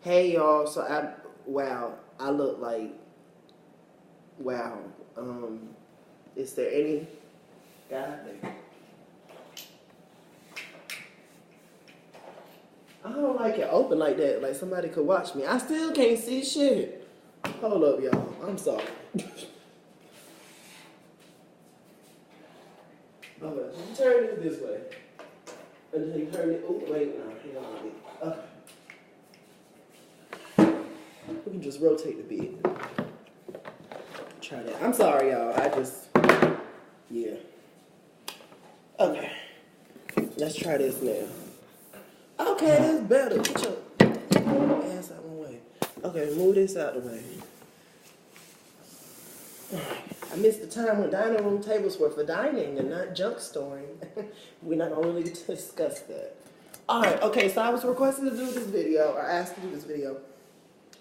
Hey y'all, so I look like, wow. Is there any, God, I don't like it open like that, like somebody could watch me. I still can't see shit. Hold up, y'all, I'm sorry. Alright, you turn it this way. And then you turn it, oh wait, no, okay. We can just rotate the bed. Try that. I'm sorry, y'all. Yeah. Okay. Let's try this now. Okay, that's better. Get your ass out of my way. Okay, move this out of the way. I missed the time when dining room tables were for dining and not junk storing. We're not going to really discuss that. Alright, okay, so I was requested to do this video, or asked to do this video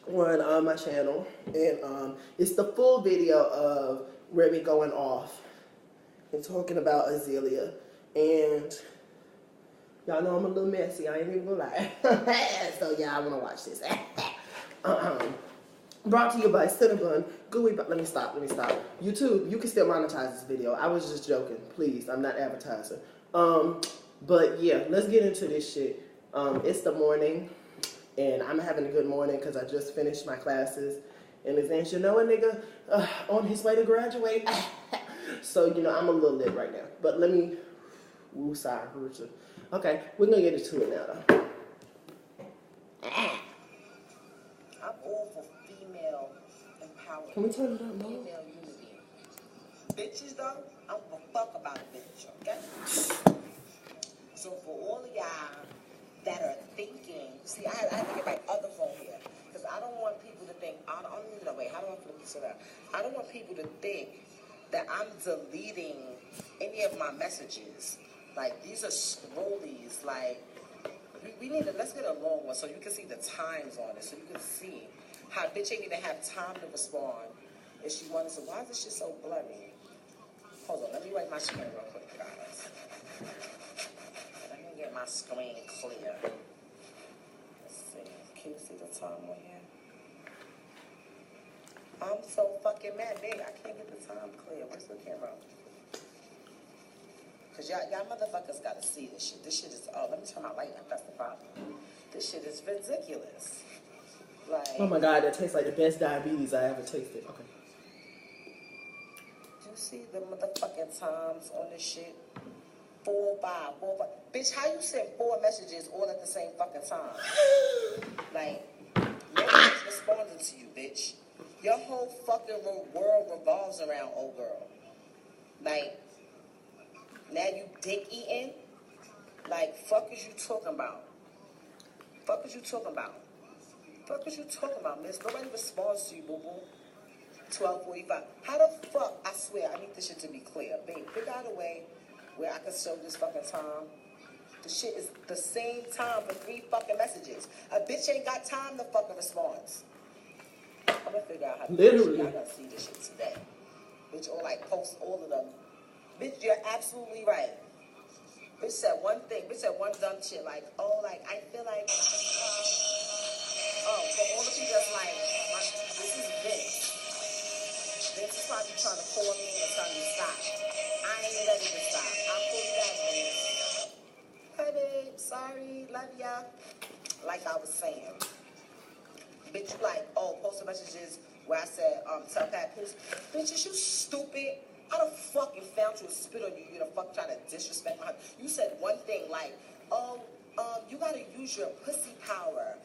on my channel. And it's the full video of Remy going off and talking about Azealia. And y'all know I'm a little messy, I ain't even gonna lie. So y'all wanna watch this. Brought to you by Cinnabon. Gooey, let me stop. YouTube, you can still monetize this video. I was just joking, please. I'm not advertising. But yeah, let's get into this shit. It's the morning, and I'm having a good morning because I just finished my classes. And it's, you know a nigga on his way to graduate. So, you know, I'm a little lit right now. But let me, okay, we're gonna get into it now though. I'm all for female empowerment. Can we turn it up more? Female unity. Bitches though, I don't give a fuck about a bitch, okay? So for all of y'all that are thinking, see, I have to get my other phone here. Because I don't want people to think, I don't even know, wait, how do I flip this around? I don't want people to think that I'm deleting any of my messages. Like, these are scrollies, like, we need to, let's get a long one so you can see the times on it, so you can see how bitch ain't even have time to respond. And she wonders, why is this shit so blurry? Hold on, let me wipe my screen real quick, guys. Let me get my screen clear. Let's see, can you see the time on here? I'm so fucking mad, babe. I can't get the time clear. Where's the camera? Because y'all motherfuckers got to see this shit. This shit is, oh, let me turn my light up. That's the problem. This shit is ridiculous. Like, Oh my God, that tastes like the best diabetes I ever tasted. Okay. Do you see the motherfucking times on this shit? 4, 5, 4, 5. Bitch, how you send 4 messages all at the same fucking time? Like, nobody's responding to you, bitch. Your whole fucking world revolves around old girl. Like, now you dick eating? Like, fuck is you talking about? Fuck is you talking about? Fuck is you talking about, miss? Nobody responds to you, boo-boo. 12:45. How the fuck, I swear, I need this shit to be clear. Babe, figure out a way where I can show this fucking time. The shit is the same time for 3 fucking messages. A bitch ain't got time to fucking respond. I'm gonna figure out how to do this shit. I gotta see this shit today. Bitch, or like post all of them. Bitch, you're absolutely right. Bitch said one thing. Bitch said one dumb shit like, oh, like, I feel like, oh, for all of you that's like, this is Vince. Vince is probably trying to call me and tell me to stop. I ain't ready to stop. I'll call you back, Vince. Hey, babe, sorry, love ya. Like I was saying. Bitch, you like, oh, posting messages where I said, tell Pat, please. Bitch, is you stupid? I done fucking found you and spit on you. You done fucking trying to disrespect my husband. You said one thing like, oh, you gotta use your pussy power.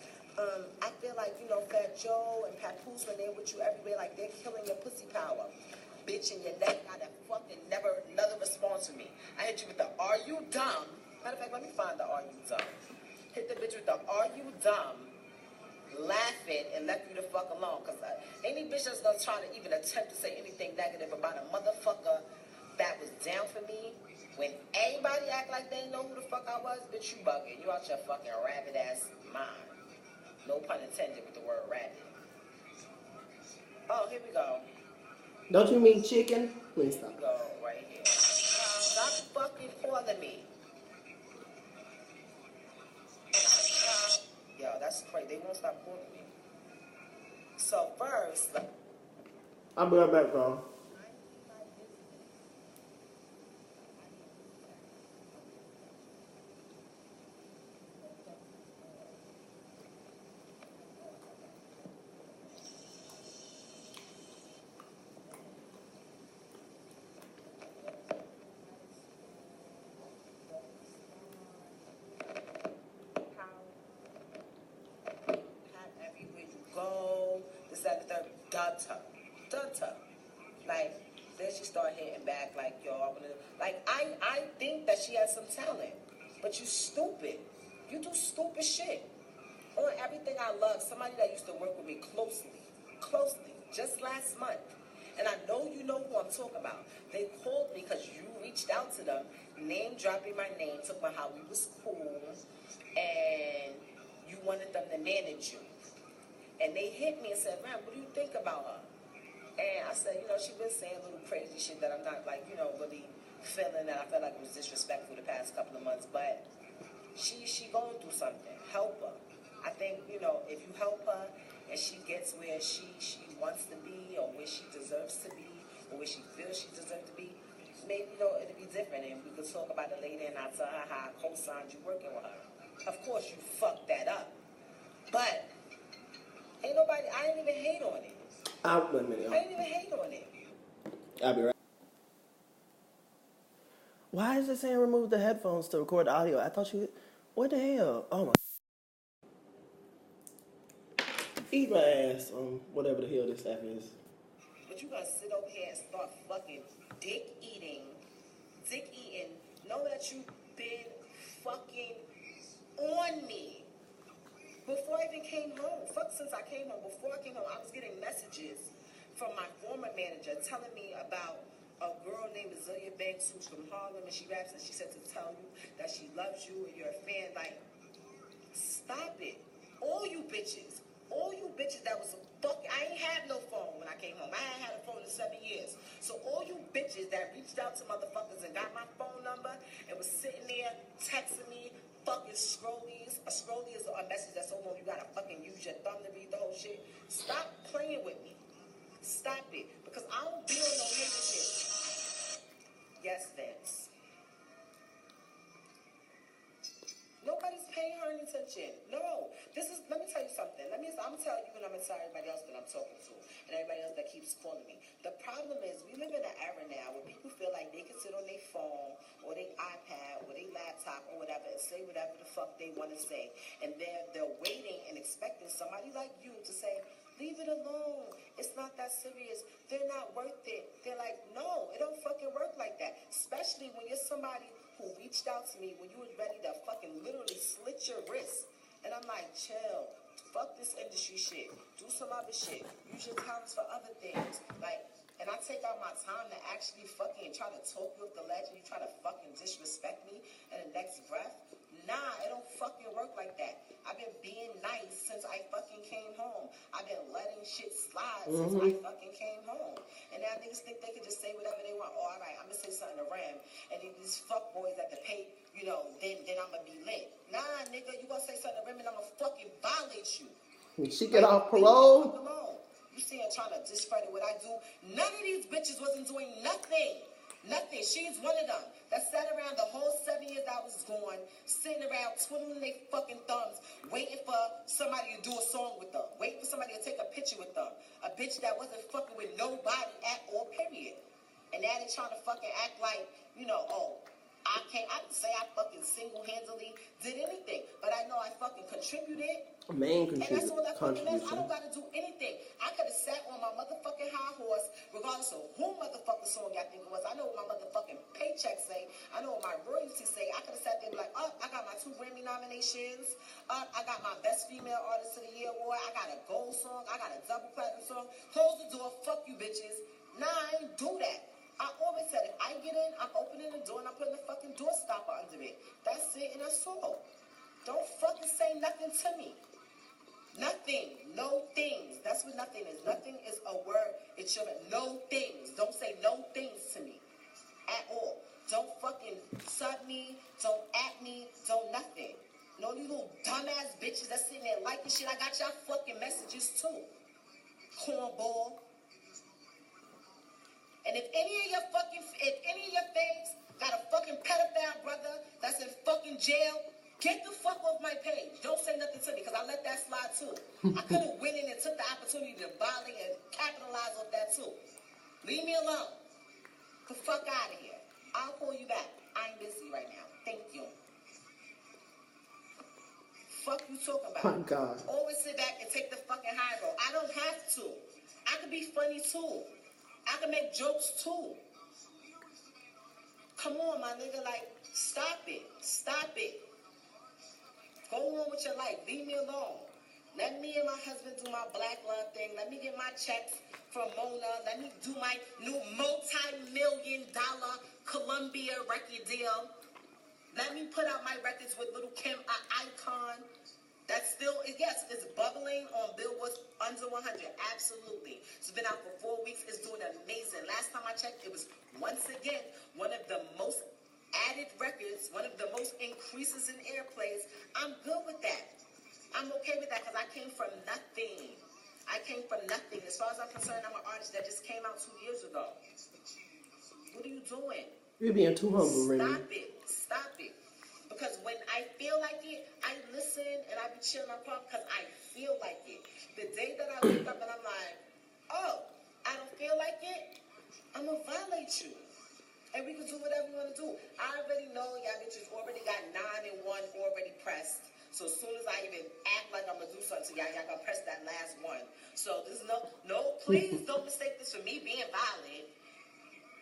I feel like, you know, Fat Joe and Papoose, when they're with you everywhere, like they're killing your pussy power. Bitch, and your neck got to fucking another response to me. I hit you with the, are you dumb? Matter of fact, let me find the are you dumb. Hit the bitch with the, are you dumb? Laughing and left you the fuck alone. Because any bitch that's gonna try to even attempt to say anything negative about a motherfucker that was down for me, when everybody act like they know who the fuck I was, bitch, you bugging. You out your fucking rabbit ass mind. No pun intended with the word rabbit. Oh, here we go. Don't you mean chicken? Please stop. Here we go, right here. Stop fucking calling me. Yo, that's crazy. They won't stop record me. So first, I'll be right back, bro. everywhere you go, this, that, the third, data. Like, then she started hitting back, like, yo, I wanna, like, I think that she has some talent, but you stupid. You do stupid shit. On everything I love, somebody that used to work with me closely, just last month. And I know you know who I'm talking about. They called me because you reached out to them, name dropping my name, talking about how we was cool, and you wanted them to manage you. And they hit me and said, man, what do you think about her? And I said, you know, she been saying little crazy shit that I'm not, like, you know, really feeling, that I felt like it was disrespectful the past couple of months. But she going through something. Help her. I think, you know, if you help her and she gets where she wants to be, or where she deserves to be, or where she feels she deserves to be, maybe, you know, it'll be different. And we could talk about it later, and I tell her how I co-signed you working with her. Of course, you fucked that up. But ain't nobody, I ain't even hate on it. Wait a minute. I ain't even hate on it. I'll be right. Why is it saying remove the headphones to record the audio? I thought you. What the hell? Oh my. Eat my ass on whatever the hell this app is. But you gonna sit over here and start fucking dick eating, know that you've been fucking on me. Before I even came home, since I came home, before I came home, I was getting messages from my former manager telling me about a girl named Bhitalianos Banks who's from Harlem, and she raps, and she said to tell you that she loves you and you're a fan. Like, stop it. All you bitches that was I ain't had no phone when I came home. I ain't had a phone in 7 years. So all you bitches that reached out to motherfuckers and got my phone number and was sitting there texting me fucking scrollies. A scrollie is a message that's so long you gotta fucking use your thumb to read the whole shit. Stop playing with me. Stop it. Because I don't be on no nigga shit. Yes, Vince. Nobody's paying her any attention. No. Let me tell you something. I'm going to tell you, and I'm going to tell everybody else that I'm talking to, and everybody else that keeps calling me. The problem is, we live in an era now where people feel like they can sit on their phone, or their iPad, or their laptop, or whatever, and say whatever the fuck they want to say. And they're waiting and expecting somebody like you to say, leave it alone. It's not that serious. They're not worth it. They're like, no, it don't fucking work like that. Especially when you're somebody who reached out to me when you was ready to fucking literally slit your wrist. And I'm like, chill. Fuck this industry shit. Do some other shit. Use your talents for other things. Like, and I take out my time to actually fucking try to talk you with the legend. You try to fucking disrespect me in the next breath. Nah, it don't fucking work like that. I've been being nice since I fucking came home. I've been letting shit slide since I fucking came home. And now niggas think they can just say whatever they want. Oh, all right, I'm gonna say something to Rem. And then these fuck boys at the pay, you know, then I'm gonna be lit. Nah, nigga, you gonna say something to Rem and I'm gonna fucking violate you. When she get off parole? You see her trying to discredit what I do. None of these bitches wasn't doing nothing. Nothing. She's one of them that sat around the whole 7 years I was gone, sitting around twiddling their fucking thumbs, waiting for somebody to do a song with them, waiting for somebody to take a picture with them. A bitch that wasn't fucking with nobody at all, period. And now they trying to fucking act like, you know, oh, I didn't say I fucking single-handedly did anything, but I know I fucking contributed. Main And that's all that fucking is. I contribution. don't gotta do anything. I could have sat on my motherfucking high horse, regardless of who motherfucking song I think it was. I know what my motherfucking paycheck say. I know what my royalties say. I could have sat there and be like, oh, I got my 2 Remy nominations. I got my Best Female Artist of the Year award. I got a gold song. I got a double platinum song. Close the door. Fuck you, bitches. Nah, I ain't do that. I always said, if I get in, I'm opening the door and I'm putting the fucking door stopper under it. That's it and that's all. Don't fucking say nothing to me. Nothing. No things. That's what nothing is. Nothing is a word. It should be no things. Don't say no things to me. At all. Don't fucking sub me. Don't at me. Don't nothing. And all these little dumbass bitches that's sitting there liking shit, I got y'all fucking messages too. Cornball. And if any of your things got a fucking pedophile brother that's in fucking jail, get the fuck off my page. Don't say nothing to me, because I let that slide too. I could have went in and took the opportunity to volley and capitalize off that too. Leave me alone. The fuck out of here. I'll call you back. I'm busy right now. Thank you. Fuck you talking about? My God. Always sit back and take the fucking high road. I don't have to. I can be funny too. I can make jokes too. Come on, my nigga. Like, stop it. Stop it. Go on with your life. Leave me alone. Let me and my husband do my black love thing. Let me get my checks from Mona. Let me do my new multi-million-dollar Columbia record deal. Let me put out my records with Little Kim, an icon. That's still, yes, it's bubbling on Billboard under 100. Absolutely. It's been out for 4 weeks. It's doing amazing. Last time I checked, it was once again one of the most added records, one of the most increases in airplays. I'm good with that. I'm okay with that because I came from nothing. I came from nothing. As far as I'm concerned, I'm an artist that just came out 2 years ago. What are you doing? You're being too humble, Remy. Stop it. Stop it. Because when I feel like it, I listen and I be chilling my car because I feel like it. The day that I wake up and I'm like, oh, I don't feel like it, I'm going to violate you. And we can do whatever we want to do. I already know y'all bitches already got 9 and 1 already pressed. So as soon as I even act like I'm going to do something to y'all, y'all going to press that last one. So there's please don't mistake this for me being violent.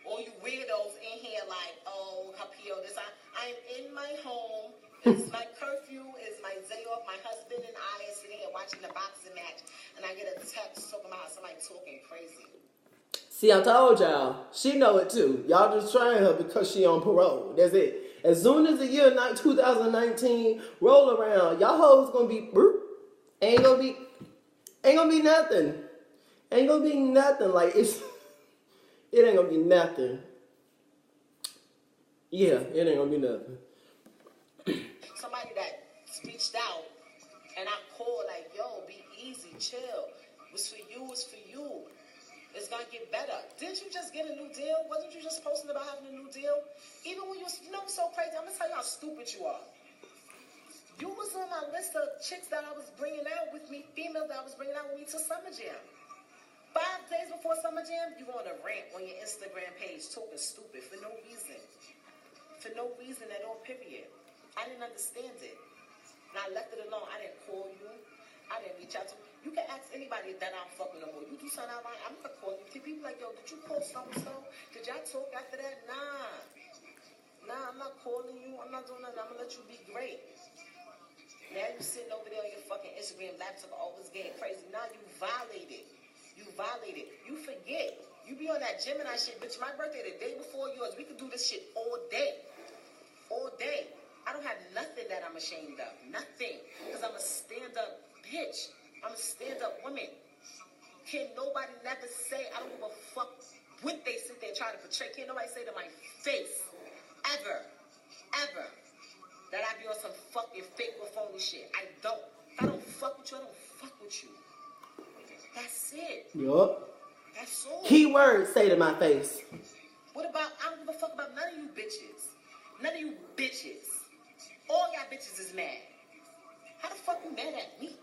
All you weirdos in here like, oh, Capio, this, I'm in my home. It's my curfew. It's my day off. My husband and I are sitting here watching the boxing match. And I get a text talking about somebody talking crazy. See, I told y'all. She know it too. Y'all just trying her because she on parole. That's it. As soon as the year 2019 roll around, y'all hoes gonna be, ain't gonna be nothing. Ain't gonna be nothing. Like, it ain't gonna be nothing. Yeah, it ain't gonna be nothing. Somebody that reached out and I called like, yo, be easy, chill. What's for you is for you. It's gonna get better. Didn't you just get a new deal? Wasn't you just posting about having a new deal? Even when you know what's so crazy, I'm gonna tell you how stupid you are. You was on my list of chicks that I was bringing out with me, females that I was bringing out with me to Summer Jam. 5 days before Summer Jam, you on a rant on your Instagram page talking stupid for no reason. For no reason at all, period. I didn't understand it. And I left it alone. I didn't call you. I didn't reach out to you. You can ask anybody that I'm fucking no more. You do something online, I'm gonna call you. People like, yo, did you call so-and-so? Did y'all talk after that? Nah, I'm not calling you. I'm not doing nothing. I'm gonna let you be great. Now you sitting over there on your fucking Instagram laptop always getting crazy. Now you violated. You violated. You forget. You be on that Gemini shit, bitch. My birthday the day before yours. We could do this shit all day. All day. I don't have nothing that I'm ashamed of. Nothing. Because I'm a stand-up bitch. I'm a stand-up woman. Can't nobody never say, I don't give a fuck what they sit there and try to portray. Can't nobody say to my face, ever, that I be on some fucking fake or phony shit. I don't. If I don't fuck with you, I don't fuck with you. That's it. Yup. That's all. Keyword, say to my face. What about, I don't give a fuck about none of you bitches. None of you bitches. All y'all bitches is mad. How the fuck you mad at me?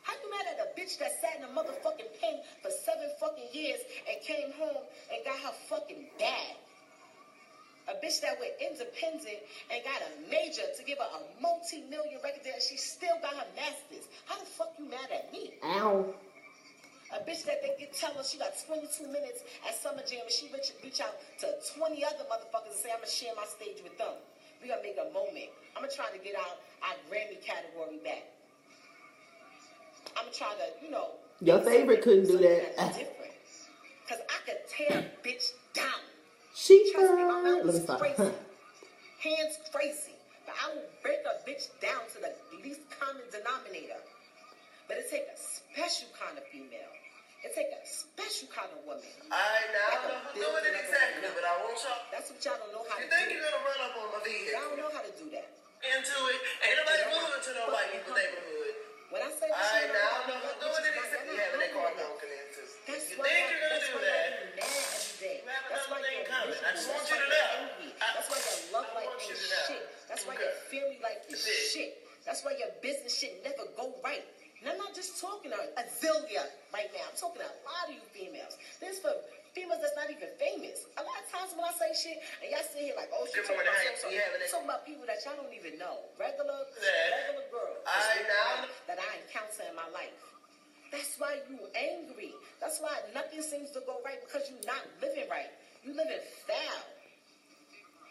How you mad at a bitch that sat in a motherfucking pen for 7 fucking years and came home and got her fucking bag? A bitch that went independent and got a major to give her a multi-million record deal and she still got her masters. How the fuck you mad at me? Ow. A bitch that they can tell her she got 22 minutes at Summer Jam and she reach out to 20 other motherfuckers and say, I'm going to share my stage with them. We going to make a moment. I'm going to try to get our Grammy category back. I'm going to try to, Your favorite couldn't do that. That's different. Because I could tear a bitch down. She Trust me, my mouth Let me is stop. crazy. Hands crazy. But I will break a bitch down to the least common denominator. But it takes a special kind of female. It takes a special kind of woman. I don't know who's doing it exactly, but I want y'all. That's what y'all don't know how to do. You think you're gonna run up on my vehicle? Y'all don't know how to do that. into it. Ain't nobody moving to no white people neighborhood. When I say I don't know who's doing it except you having that car broken into. That's You why think you're gonna do that? That's why you're coming. I just want you to know. That's why your love life ain't shit. That's why your family life is shit. That's why your business shit never go right. And I'm not just talking to a zillion right now. I'm talking to a lot of you females. This is for females that's not even famous. A lot of times when I say shit, and y'all sit here like, oh, she's talking about people that y'all don't even know. Regular girls that I encounter in my life. That's why you angry. That's why nothing seems to go right, because you're not living right. You living foul.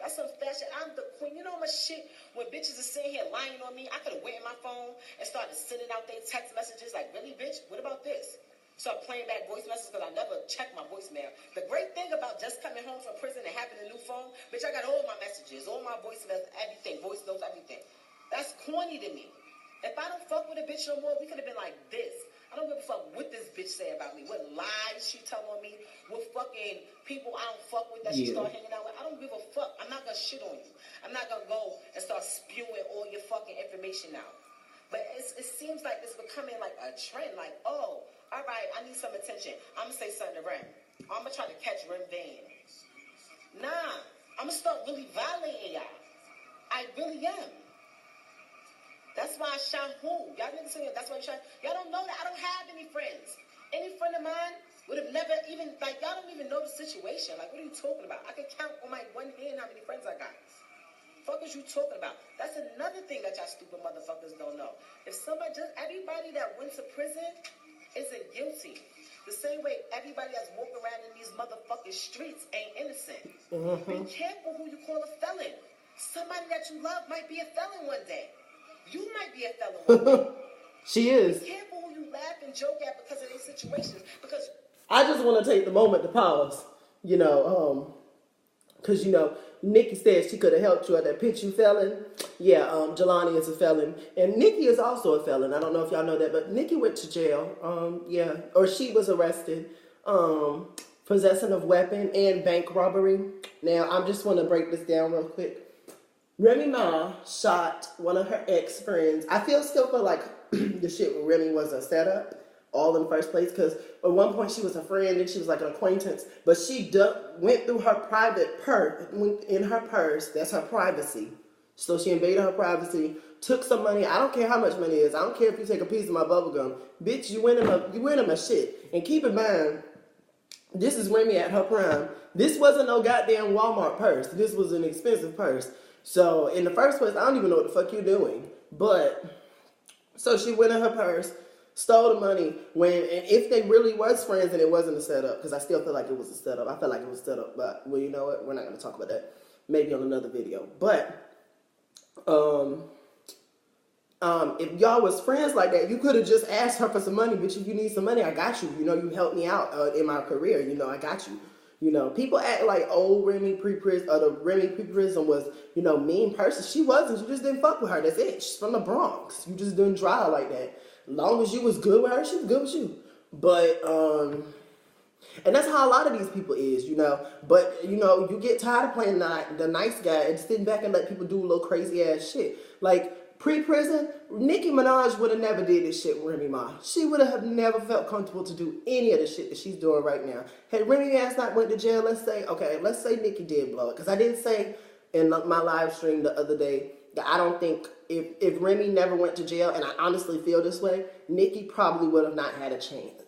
That's some fashion. I'm the queen. You know how much shit when bitches are sitting here lying on me? I could have went in my phone and started sending out their text messages like, really, bitch? What about this? Start playing back voice messages because I never check my voicemail. The great thing about just coming home from prison and having a new phone, bitch, I got all my messages, all my voicemails, everything, voice notes, everything. That's corny to me. If I don't fuck with a bitch no more, we could have been like this. I don't give a fuck what this bitch say about me, what lies she tell on me, what fucking people I don't fuck with that she start hanging out with. I don't give a fuck. I'm not gonna shit on you. I'm not gonna go and start spewing all your fucking information out. But it seems like it's becoming like a trend. Like, oh, all right, I need some attention. I'm gonna say something to Rem. I'm gonna try to catch Rem Van. Nah, I'm gonna start really violating y'all. I really am. That's why I shine who? Y'all niggas saying that's why you shine. Y'all don't know that I don't have any friends. Any friend of mine would have never even, like, y'all don't even know the situation. Like, what are you talking about? I can count on my one hand how many friends I got. Fuck is you talking about? That's another thing that y'all stupid motherfuckers don't know. If somebody, just everybody that went to prison isn't guilty. The same way everybody that's walking around in these motherfucking streets ain't innocent. Be careful who you call a felon. Somebody that you love might be a felon one day. You might be a felon one day. She is. Be careful who you laugh and joke at because of these situations. Because I just want to take the moment to pause. Because Nikki said she could have helped you at that pitch you felon. Yeah, Jelani is a felon, and Nikki is also a felon. I don't know if y'all know that, but Nikki went to jail. Or she was arrested, possession of weapon and bank robbery. Now I'm just want to break this down real quick. Remy Ma shot one of her ex-friends. I still feel like the shit with Remy was a setup, all in the first place, because at one point she was a friend and she was like an acquaintance, but she went through her private purse, in her purse, that's her privacy. So she invaded her privacy, took some money. I don't care how much money it is. I don't care if you take a piece of my bubble gum. Bitch, you went in my shit. And keep in mind, this is Remy at her prime. This wasn't no goddamn Walmart purse. This was an expensive purse. So, in the first place, I don't even know what the fuck you're doing. But, so she went in her purse, stole the money, and if they really was friends and it wasn't a setup, because I still feel like it was a setup. I feel like it was a setup, but, well, you know what? We're not going to talk about that. Maybe on another video. But, if y'all was friends like that, you could have just asked her for some money. Bitch, if you need some money, I got you. You helped me out in my career. I got you. People act like old Remy pre-prison, or the Remy pre-prison was, mean person. She wasn't. You just didn't fuck with her. That's it. She's from the Bronx. You just didn't try her like that. As long as you was good with her, she was good with you. But, and that's how a lot of these people is, But, you get tired of playing the nice guy and sitting back and let people do a little crazy ass shit. Like, pre-prison, Nicki Minaj would have never did this shit with Remy Ma. She would have never felt comfortable to do any of the shit that she's doing right now. Had Remy ass not went to jail, let's say Nicki did blow it. Because I did say in my live stream the other day that I don't think if Remy never went to jail, and I honestly feel this way, Nicki probably would have not had a chance.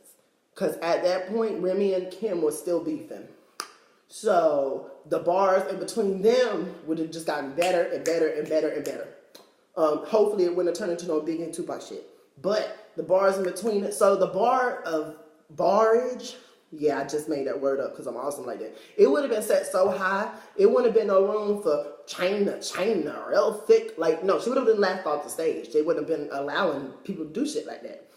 Because at that point, Remy and Kim were still beefing. So the bars in between them would have just gotten better and better and better and better. Hopefully it wouldn't have turned into no Biggie and Tupac shit. But the bars in between it, so the bar of barrage, yeah, I just made that word up because I'm awesome like that. It would have been set so high, it wouldn't have been no room for China, or El Thick. Like, no, she would have been laughed off the stage. They wouldn't have been allowing people to do shit like that.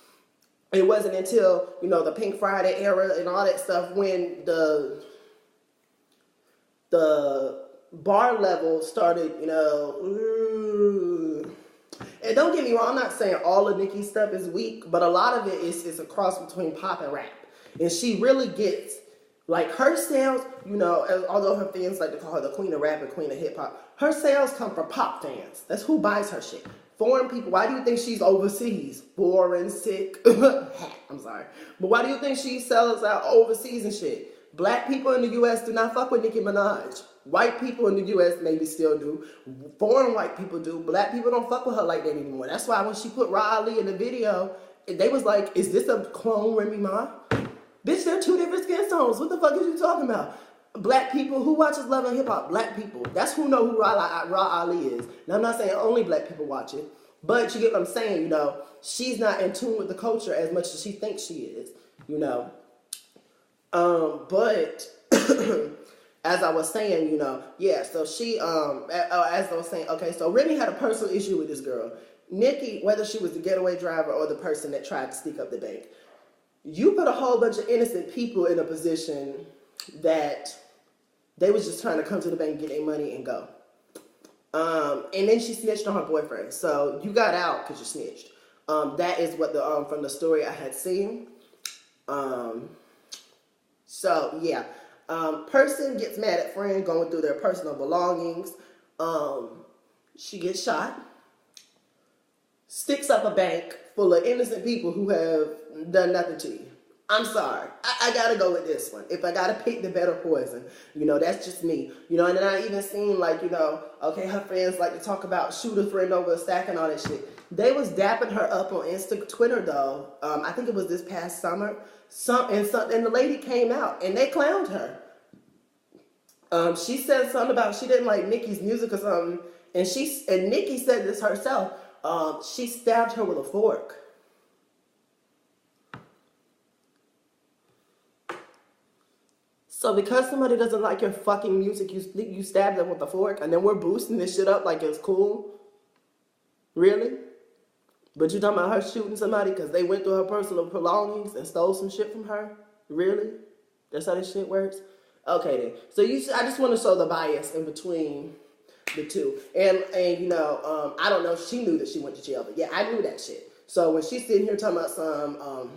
It wasn't until, the Pink Friday era and all that stuff when the bar level started, and don't get me wrong, I'm not saying all of Nicki's stuff is weak, but a lot of it is a cross between pop and rap. And she really gets Like her sales, you know, although her fans like to call her the queen of rap and queen of hip hop, her sales come from pop fans. That's who buys her shit. Foreign people. Why do you think she's overseas? Boring, sick. I'm sorry, but why do you think she sells out overseas and shit? Black people in the U.S. do not fuck with Nicki Minaj. White people in the U.S. maybe still do. Foreign white people do. Black people don't fuck with her like that anymore. That's why when she put Ra Ali in the video, they was like, "Is this a clone Remy Ma?" Bitch, they're two different skin tones. What the fuck is you talking about? Black people, who watches Love and Hip Hop? Black people. That's who know who Ra Ali is. Now, I'm not saying only black people watch it, but you get what I'm saying, you know. She's not in tune with the culture as much as she thinks she is, you know. But as I was saying, you know, yeah, so she, as I was saying, okay, so Remy had a personal issue with this girl. Nikki, whether she was the getaway driver or the person that tried to sneak up the bank, you put a whole bunch of innocent people in a position that they was just trying to come to the bank, get their money, and go. And then she snitched on her boyfriend. So you got out because you snitched. That is what the from the story I had seen. So yeah, person gets mad at friend going through their personal belongings. She gets shot. Sticks up a bank full of innocent people who have done nothing to you. I'm sorry. I gotta go with this one. If I gotta pick the better poison, you know, that's just me. You know, and then I even seen like, you know, okay, her friends like to talk about shoot a friend over a stack and all that shit. They was dapping her up on Twitter though. I think it was this past summer. And the lady came out and they clowned her. She said something about she didn't like Nicki's music or something, and Nicki said this herself. She stabbed her with a fork. So because somebody doesn't like your fucking music, you stab them with a fork, and then we're boosting this shit up like it's cool? Really? But you talking about her shooting somebody because they went through her personal belongings and stole some shit from her? Really? That's how this shit works? Okay then. So I just want to show the bias in between the two. And you know, I don't know if she knew that she went to jail, but yeah, I knew that shit. So when she's sitting here talking about some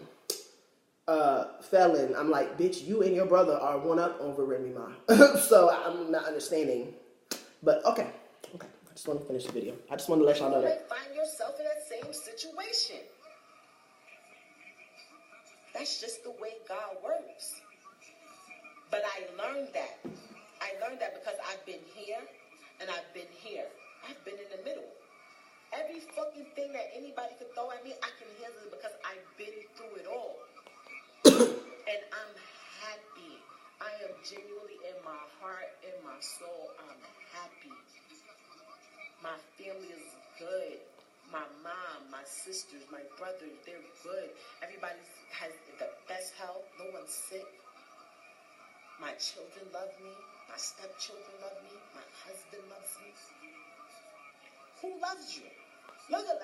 felon, I'm like, bitch, you and your brother are one up over Remy Ma. So I'm not understanding. But okay. I just want to finish the video. I just want to let y'all know that. You may find yourself in that same situation. That's just the way God works. But I learned that. I learned that because I've been here and I've been here. I've been in the middle. Every fucking thing that anybody could throw at me, I can handle it because I've been through it all. And I'm happy. I am genuinely in my heart, in my soul, I'm happy. My family is good. My mom, my sisters, my brothers, they're good. Everybody has the best health. No one's sick. My children love me. My stepchildren love me. My husband loves me. Who loves you?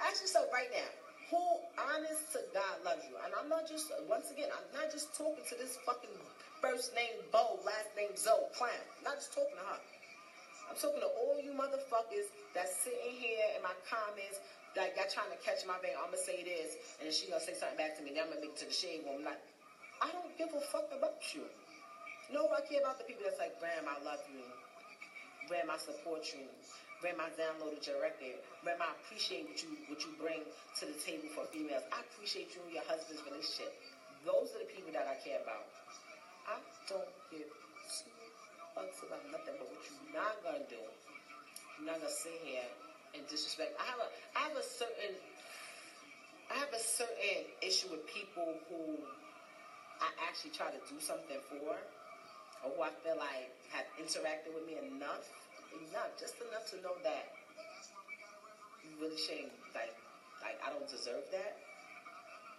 Ask yourself right now. Who, honest to God, loves you? And I'm not just, once again, I'm not just talking to this fucking first name Bo, last name Zoe, clown. I'm not just talking to her. I'm talking to all you motherfuckers that's sitting here in my comments, that y'all trying to catch my vein. I'm going to say this, and then she going to say something back to me. Then I'm going to make it to the shade room. Like, I don't give a fuck about you. No, I care about the people that's like, Ram, I love you. Ram, I support you. Ram, I downloaded your record. Ram, I appreciate what you bring to the table for females. I appreciate you and your husband's relationship. Those are the people that I care about. I don't give two fucks about nothing but what you're not gonna do. You're not gonna sit here and disrespect. I have a certain issue with people who I actually try to do something for, or who I feel like have interacted with me enough, just enough to know that you really shouldn't, like I don't deserve that.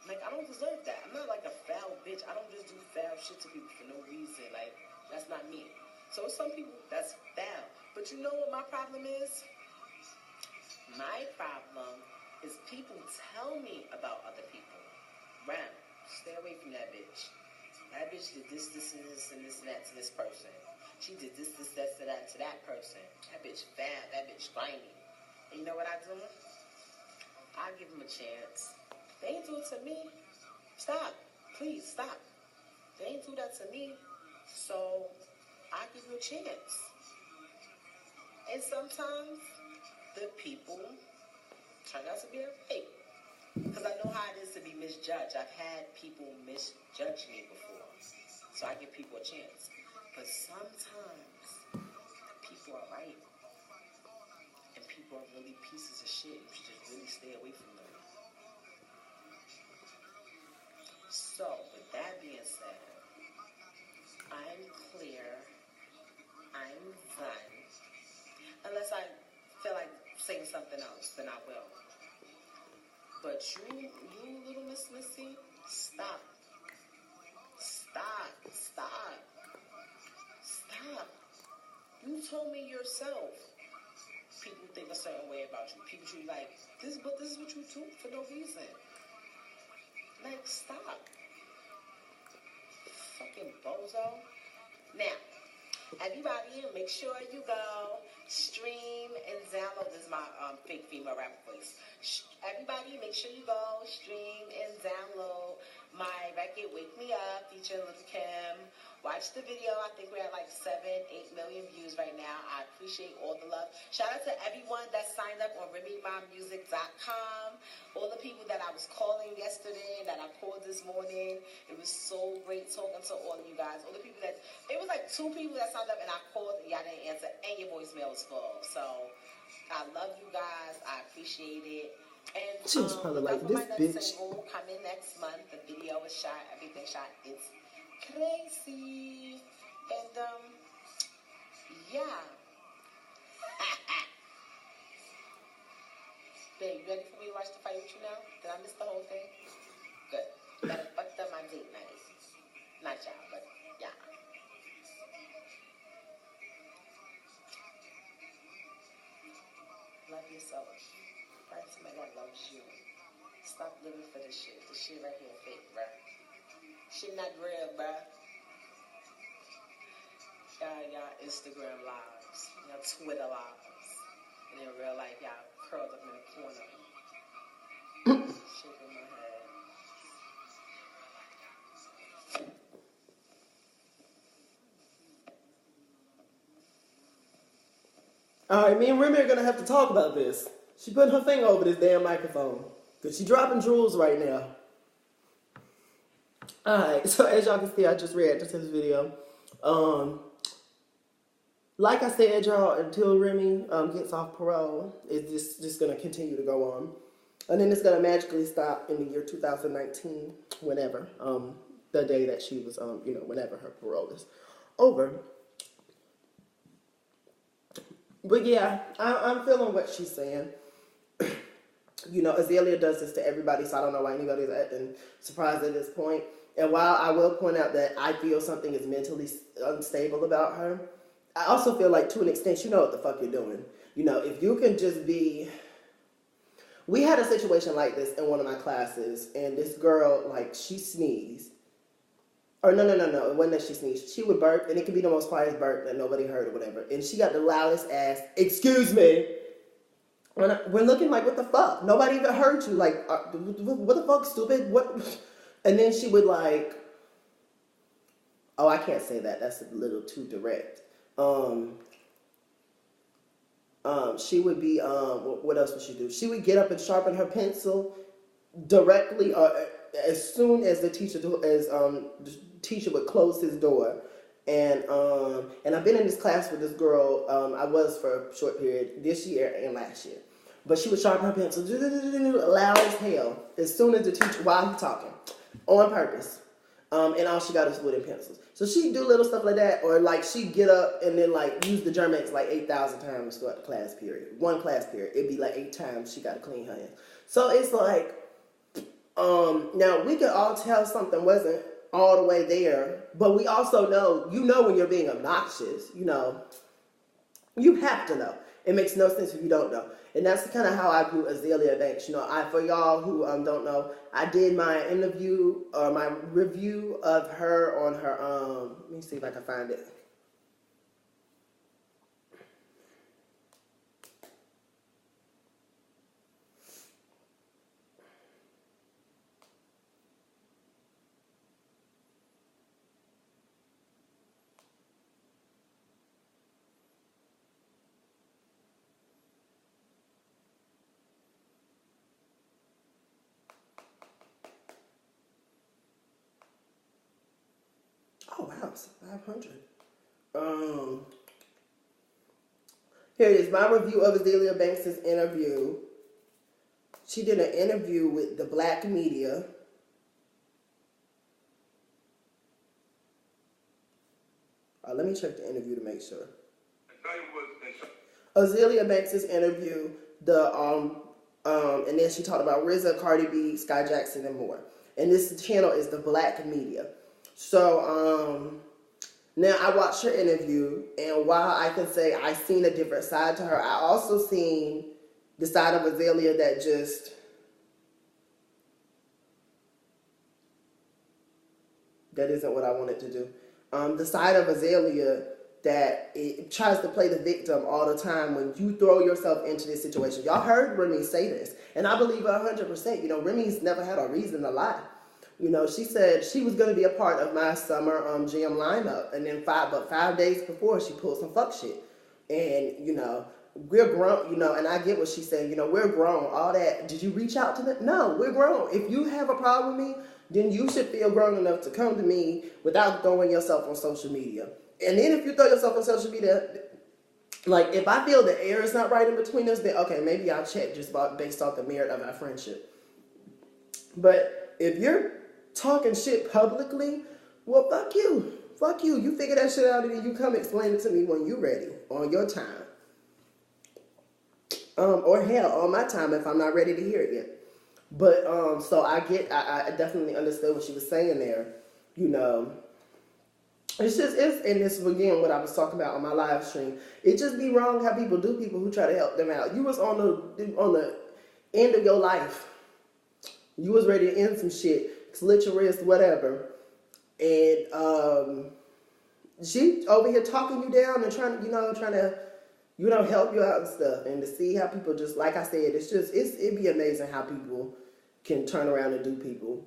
Like, I don't deserve that. I'm not like a foul bitch. I don't just do foul shit to people for no reason. Like, that's not me. So some people, that's foul. But you know what my problem is? My problem is people tell me about other people. Ram, stay away from that bitch. That bitch did this, and this, and that to this person. She did this, that, to that person. That bitch bad. That bitch grimy. And you know what I do? I give them a chance. They ain't do it to me. Stop. Please, stop. They ain't do that to me. So I give you a chance. And sometimes the people turn out to be right. Because I know how it is to be misjudged. I've had people misjudge me before. So I give people a chance. But sometimes people are right. And people are really pieces of shit. You should just really stay away from them. So, with that being said, I'm clear. I'm done. Unless I feel like saying something else, then I will. But you little Miss Missy, stop. Stop. Stop. Stop. You told me yourself. People think a certain way about you. People treat you like, this is what you do for no reason. Like, stop. Fucking bozo. Now, everybody, make sure you go stream and download. This is my fake female rap voice. Everybody, make sure you go stream and download my record, Wake Me Up, featuring Lil Kim. Watch the video. I think we're at like 7-8 million views right now. I appreciate all the love. Shout out to everyone that signed up on RemyMyMusic.com. All the people that I was calling yesterday and that I called this morning. It was so great talking to all of you guys. All the people that, it was like 2 people that signed up and I called and y'all didn't answer and your voicemail was full. So I love you guys. I appreciate it. And She was probably like, for this my next bitch. single coming next month. The video was shot, everything shot. It's crazy. And yeah. Babe, you ready for me to watch the fight with you now? Did I miss the whole thing? Good. That fucked up my date night. Not y'all, but yeah. Love yourself. Find somebody that loves you. Stop living for this shit. This shit right here fake, bruh. Shit not real, bruh. Y'all Instagram lives. Y'all Twitter lives. And in real life, y'all curled up in a corner. Shaking my head. All right, me and Remy are gonna have to talk about this. She putting her finger over this damn microphone because she dropping jewels right now. All right, so as y'all can see, I just reacted to this video. Like I said, y'all, until Remy gets off parole, it's just gonna continue to go on, and then it's gonna magically stop in the year 2019, whenever the day that she was whenever her parole is over. But yeah, I'm feeling what she's saying. Azalea does this to everybody, so I don't know why anybody's acting surprised at this point. And while I will point out that I feel something is mentally unstable about her, I also feel like to an extent, you know what the fuck you're doing. If you can just be... We had a situation like this in one of my classes, and this girl, like, she sneezed. Or no, it wasn't that she sneezed. She would burp, and it could be the most quietest burp that nobody heard or whatever. And she got the loudest ass, excuse me. We're looking like, what the fuck? Nobody even heard you. Like, what the fuck, stupid? What? And then she would like, oh, I can't say that. That's a little too direct. She would be, what else would she do? She would get up and sharpen her pencil directly, as soon as the teacher would close his door. And I've been in this class with this girl, I was for a short period this year and last year. But she would sharpen her pencil loud as hell as soon as the teacher, while he's talking, on purpose. And all she got is wooden pencils. So she'd do little stuff like that, or like she'd get up and then like use the Germex like 8,000 times throughout the class period. One class period, it'd be like 8 times she got to clean her hands. So it's like, now we could all tell something wasn't all the way there, but we also know, when you're being obnoxious, you have to know. It makes no sense if you don't know. And that's kind of how I grew Azalea Banks. For y'all who don't know, I did my interview or my review of her on her, let me see if I can find it. Oh wow, it's 500. Here it is. My review of Azalea Banks' interview. She did an interview with the black media. Let me check the interview to make sure. Azalea Banks' interview, and then she talked about RZA, Cardi B, Sky Jackson, and more. And this channel is the black media. So, now I watched her interview, and while I can say I seen a different side to her, I also seen the side of Azalea that just that isn't what I wanted to do. The side of Azalea that it tries to play the victim all the time when you throw yourself into this situation. Y'all heard Remy say this, and I believe her 100%. You know, Remy's never had a reason to lie. You know, she said she was going to be a part of my summer jam lineup, and then 5 days before, she pulled some fuck shit. And, you know, we're grown, you know, and I get what she's saying. You know, we're grown. All that, did you reach out to them? No, we're grown. If you have a problem with me, then you should feel grown enough to come to me without throwing yourself on social media. And then if you throw yourself on social media, like if I feel the air is not right in between us, then okay, maybe I'll check just based off the merit of our friendship. But if you're talking shit publicly, well, fuck you. Fuck you. You figure that shit out and then you come explain it to me when you're ready, on your time. Or hell, on my time if I'm not ready to hear it yet. But, so I definitely understood what she was saying there, you know. And this is again what I was talking about on my live stream. It just be wrong how people do people who try to help them out. You was on the end of your life. You was ready to end some shit, slit your wrist, whatever. And, she over here talking you down and trying to help you out and stuff. And to see how people just, like I said, it'd be amazing how people can turn around and do people.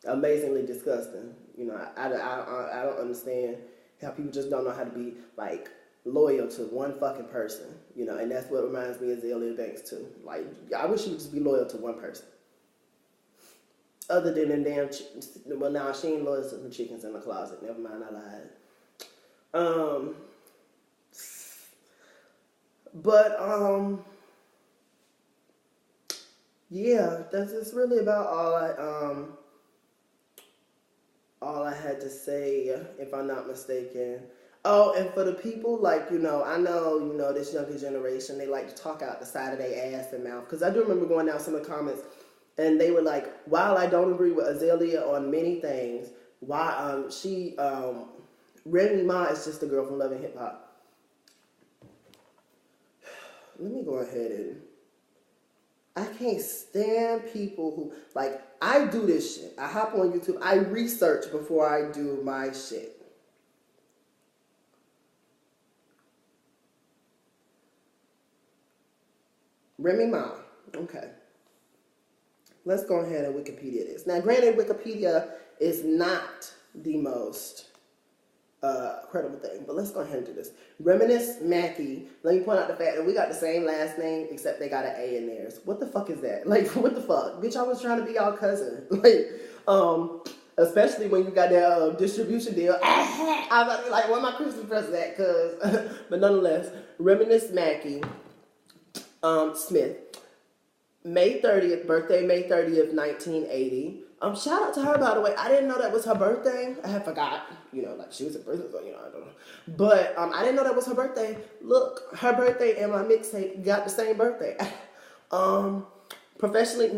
Amazingly disgusting. You know, I don't understand how people just don't know how to be, like, loyal to one fucking person. You know, and that's what reminds me of Azalea Banks, too. Like, I wish she would just be loyal to one person. Other than them damn well, now she ain't loyal to the chickens in the closet. Never mind, I lied. Yeah, that's really about all I had to say, if I'm not mistaken. Oh, and for the people, like, you know, I know, you know, this younger generation, they like to talk out the side of their ass and mouth. Because I do remember going down some of the comments, and they were like, while I don't agree with Azalea on many things, Remy Ma is just a girl from Love and Hip Hop. Let me go ahead and... I can't stand people who... Like, I do this shit. I hop on YouTube. I research before I do my shit. Remy Ma. Okay. Let's go ahead and Wikipedia this. Now, granted, Wikipedia is not the most credible thing, but let's go ahead and do this. Reminisce Mackey. Let me point out the fact that we got the same last name, except they got an A in theirs. What the fuck is that? Like, what the fuck? Bitch, I was trying to be y'all cousin. Like, especially when you got that distribution deal. I was about to be like, where my Christmas present at? Cause, but nonetheless, Reminisce Mackey Smith. May 30th, birthday May 30th, 1980. Shout out to her, by the way. I didn't know that was her birthday. I had forgot, you know, like she was a birthday, so, you know, I don't know. But I didn't know that was her birthday. Look, her birthday and my mixtape got the same birthday. Known professionally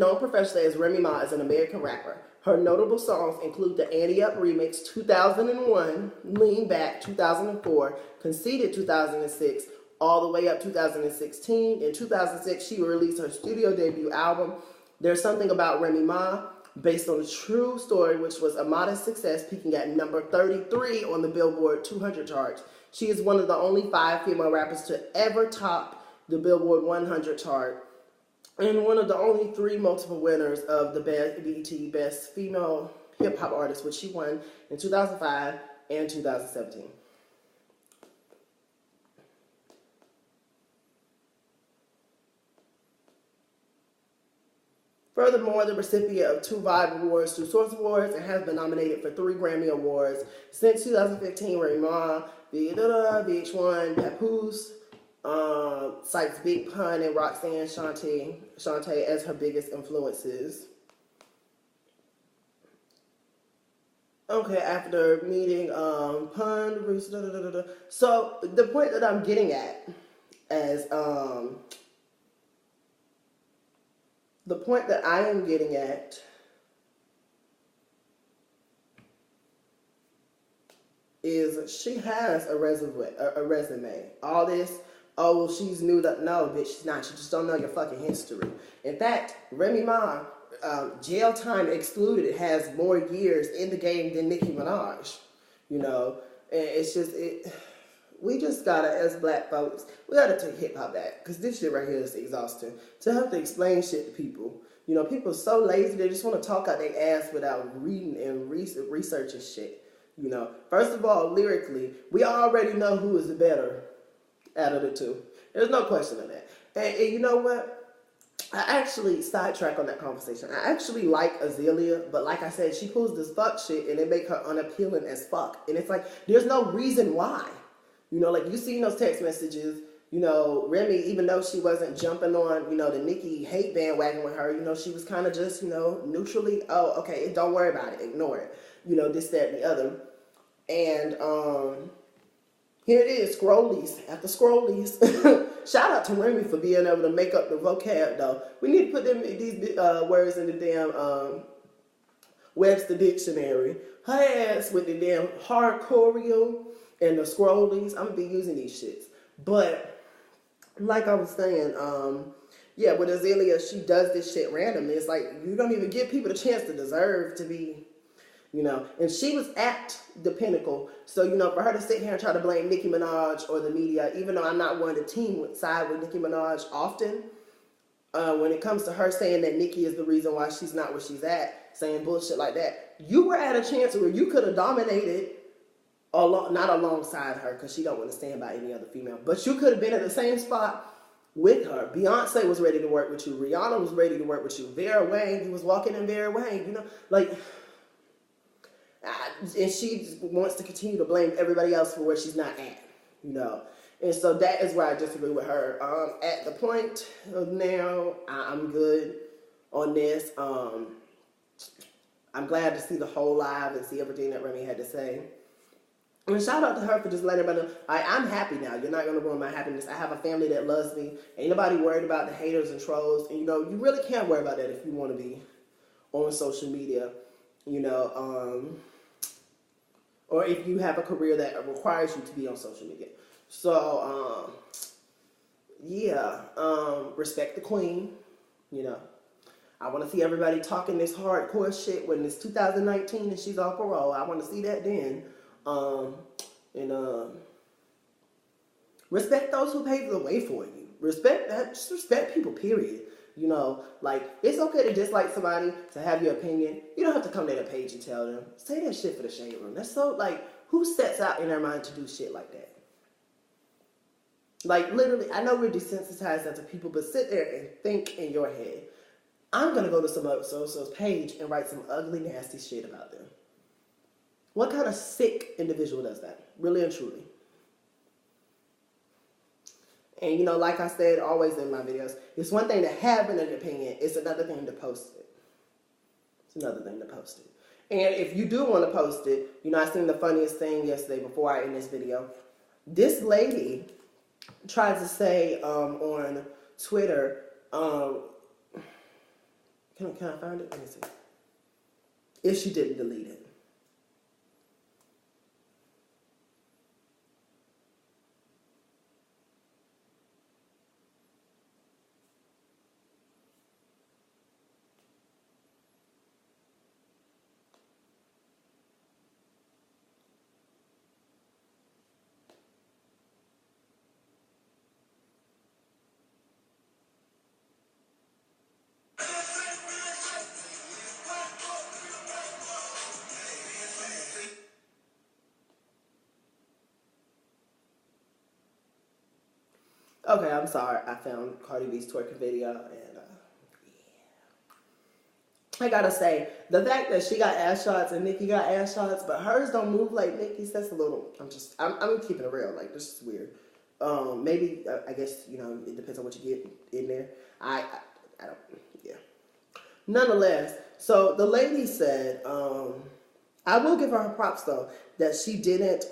as Remy Ma, is an American rapper. Her notable songs include the Annie Up remix 2001, Lean Back 2004, Conceited 2006, all the way up 2016. In 2006, she released her studio debut album, There's Something About Remy Ma, based on a true story, which was a modest success, peaking at number 33 on the Billboard 200 chart. She is one of the only 5 female rappers to ever top the Billboard 100 chart, and one of the only 3 multiple winners of the BET Best Female Hip Hop Artist, which she won in 2005 and 2017. Furthermore, the recipient of 2 Vibe Awards, 2 Source Awards, and has been nominated for 3 Grammy Awards since 2015. Remy, VH1, Papoose, cites Big Pun and Roxanne Shante as her biggest influences. Okay, after meeting Pun, so the point that I'm getting at as the point that I am getting at is she has a resume. All this, oh, well, she's new. No, bitch, she's not. You just don't know your fucking history. In fact, Remy Ma, jail time excluded, has more years in the game than Nicki Minaj. You know, and it's just we just gotta, as black folks, we gotta take hip hop back, because this shit right here is exhausting. To have to explain shit to people. You know, people are so lazy, they just want to talk out their ass without reading and researching shit. You know, first of all, lyrically, we already know who is the better out of the two. There's no question of that. And you know what? I actually sidetrack on that conversation. I actually like Azealia, but like I said, she pulls this fuck shit and it make her unappealing as fuck. And it's like, there's no reason why. You know, like, you seen those text messages, you know, Remy, even though she wasn't jumping on, you know, the Nicki hate bandwagon with her, you know, she was kind of just, you know, neutrally, oh, okay, don't worry about it, ignore it, you know, this, that, and the other. And here it is, scrollies after scrollies. Shout out to Remy for being able to make up the vocab, though. We need to put these words in the damn Webster Dictionary. Her ass with the damn hardcore and the scrollies. I'm going to be using these shits. But, like I was saying, yeah, with Azealia, she does this shit randomly. It's like, you don't even give people the chance to deserve to be, you know. And she was at the pinnacle. So, you know, for her to sit here and try to blame Nicki Minaj or the media, even though I'm not one to side with Nicki Minaj often, when it comes to her saying that Nicki is the reason why she's not where she's at, saying bullshit like that, you were at a chance where you could have dominated, not alongside her, because she don't want to stand by any other female, but you could have been at the same spot with her. Beyonce was ready to work with you. Rihanna was ready to work with you. Vera Wang, you was walking in Vera Wang, you know, like, and she wants to continue to blame everybody else for where she's not at, you know. And so that is where I disagree with her. At the point of now, I'm good on this. I'm glad to see the whole live and see everything that Remy had to say. And shout out to her for just letting everybody know, I'm happy now. You're not going to ruin my happiness. I have a family that loves me. Ain't nobody worried about the haters and trolls. And, you know, you really can't worry about that if you want to be on social media, you know, or if you have a career that requires you to be on social media. So, yeah, respect the queen, you know. I want to see everybody talking this hardcore shit when it's 2019 and she's off parole. I want to see that then. Respect those who paved the way for you. Respect that. Just respect people, period. You know, like, it's okay to dislike somebody, to have your opinion. You don't have to come to their page and tell them. Say that shit for the shade room. That's so, like, who sets out in their mind to do shit like that? Like, literally, I know we're desensitized as a people, but sit there and think in your head, I'm going to go to some other so-and-so's page and write some ugly, nasty shit about them. What kind of sick individual does that? Really and truly. And, you know, like I said always in my videos, it's one thing to have an opinion. It's another thing to post it. It's another thing to post it. And if you do want to post it, you know, I seen the funniest thing yesterday before I end this video. This lady tried to say on Twitter, can I find it? Let me see. If she didn't delete it. Okay, I'm sorry. I found Cardi B's twerking video, and yeah. I gotta say, the fact that she got ass shots and Nikki got ass shots, but hers don't move like Nikki's, that's a little, I'm keeping it real. Like, this is weird. Maybe, I guess, you know, it depends on what you get in there. I don't, yeah. Nonetheless, so the lady said, I will give her props though, that she didn't,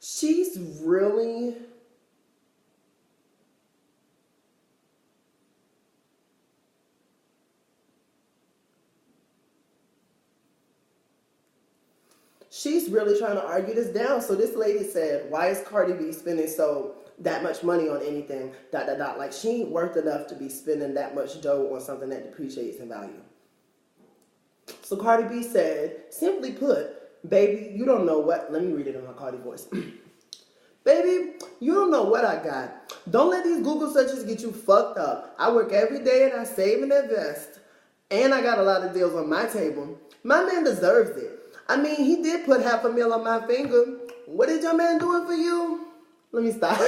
she's really, she's really trying to argue this down. So this lady said, why is Cardi B spending that much money on anything, ... Like, she ain't worth enough to be spending that much dough on something that depreciates in value. So Cardi B said, simply put, baby, you don't know what, let me read it in my Cardi voice. Baby, you don't know what I got. Don't let these Google searches get you fucked up. I work every day and I save and invest. And I got a lot of deals on my table. My man deserves it. I mean, he did put $500,000 on my finger. What is your man doing for you? Let me stop.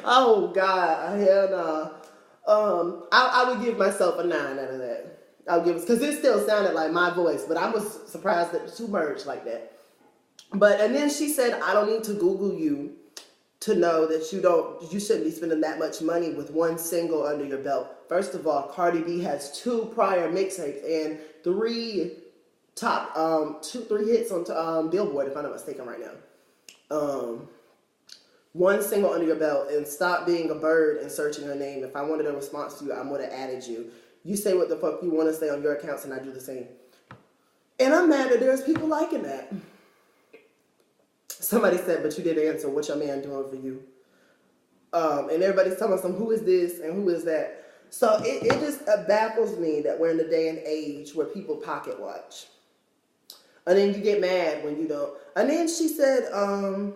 Oh, God. Hell no. I would give myself a 9 out of that. I would give it, because it still sounded like my voice, but I was surprised that the two merged like that. But, and then she said, I don't need to Google you to know that you shouldn't be spending that much money with one single under your belt. First of all, Cardi B has 2 prior mixtapes and 3 hits on Billboard, if I'm not mistaken right now. One single under your belt, and stop being a bird and searching her name. If I wanted a response to you, I would have added you. You say what the fuck you want to say on your accounts, and I do the same. And I'm mad that there's people liking that. Somebody said, but you didn't answer. What's your man doing for you? And everybody's telling us, who is this and who is that? So it just baffles me that we're in a day and age where people pocket watch. And then you get mad when you don't. And then she said, oh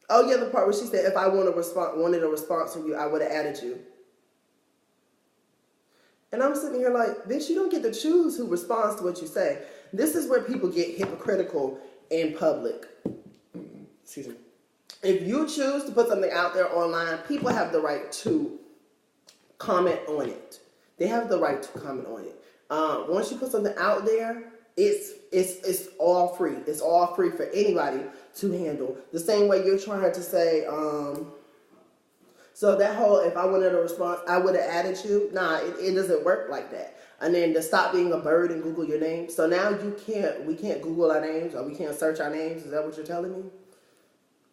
yeah, the part where she said, if I wanted a response from you, I would have added you. And I'm sitting here like, bitch, you don't get to choose who responds to what you say. This is where people get hypocritical in public. Excuse me. If you choose to put something out there online, people have the right to comment on it. They have the right to comment on it. Once you put something out there, it's all free. It's all free for anybody to handle. The same way you're trying to say, so that whole, if I wanted a response, I would have added you. Nah, it doesn't work like that. And then to stop being a bird and Google your name. So now we can't Google our names, or we can't search our names. Is that what you're telling me?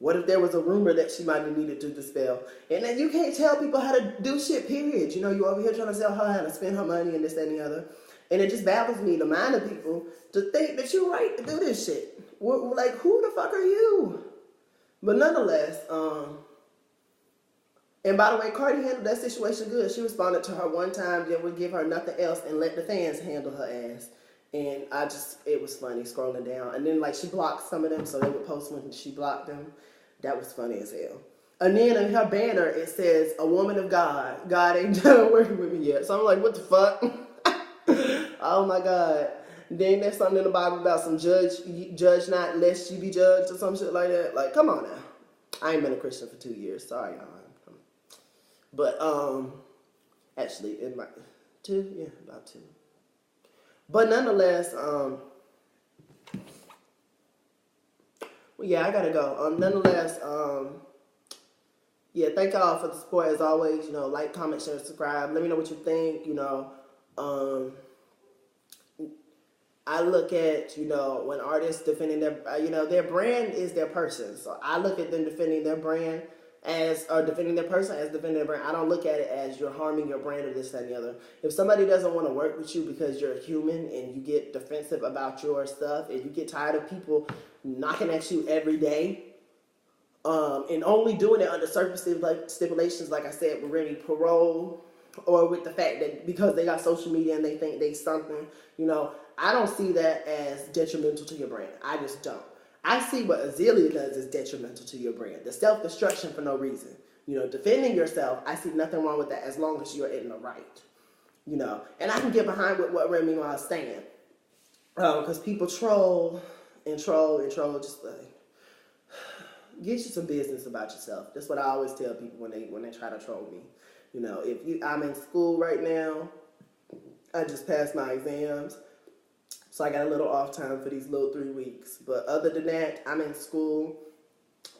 What if there was a rumor that she might have needed to dispel? And then you can't tell people how to do shit, period. You know, you over here trying to tell her how to spend her money and this, that, and the other. And it just baffles me, the mind of people, to think that you're right to do this shit. Like, who the fuck are you? But nonetheless, and by the way, Cardi handled that situation good. She responded to her one time, then would give her nothing else and let the fans handle her ass. And it was funny scrolling down. And then, like, she blocked some of them, so they would post when she blocked them. That was funny as hell. And then in her banner, it says, a woman of God. God ain't done working with me yet. So I'm like, what the fuck? Oh my God. Then there's something in the Bible about some judge not lest you be judged or some shit like that. Like, come on now. I ain't been a Christian for 2 years. Sorry, y'all. But, actually, in my, 2? Yeah, about 2. But nonetheless, Yeah, I gotta go. Nonetheless, yeah, thank y'all for the support as always. You know, like, comment, share, subscribe. Let me know what you think. You know, I look at, you know, when artists defending their, you know, their brand is their person. So I look at them defending their brand as, or defending their person as defending their brand. I don't look at it as you're harming your brand or this, that, and the other. If somebody doesn't want to work with you because you're a human and you get defensive about your stuff and you get tired of people knocking at you every day, and only doing it under stipulations, like I said, with Remy, parole, or with the fact that because they got social media and they think they something, you know, I don't see that as detrimental to your brand. I just don't. I see what Azealia does is detrimental to your brand. The self-destruction for no reason. You know, defending yourself, I see nothing wrong with that as long as you're in the right. You know, and I can get behind with what Remy was saying. Because people troll and troll and troll, just like, get you some business about yourself. That's what I always tell people when they try to troll me. You know, I'm in school right now. I just passed my exams, so I got a little off time for these little 3 weeks. But other than that, I'm in school.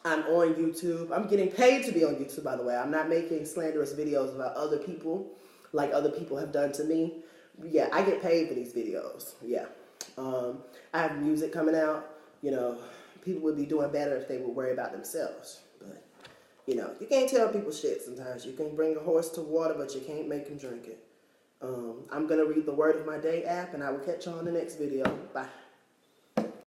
I'm on YouTube. I'm getting paid to be on YouTube, by the way. I'm not making slanderous videos about other people like other people have done to me. Yeah, I get paid for these videos. Yeah. I have music coming out. You know, people would be doing better if they would worry about themselves. But, you know, you can't tell people shit sometimes. You can bring a horse to water, but you can't make him drink it. I'm going to read the Word of My Day app, and I will catch you on the next video. Bye.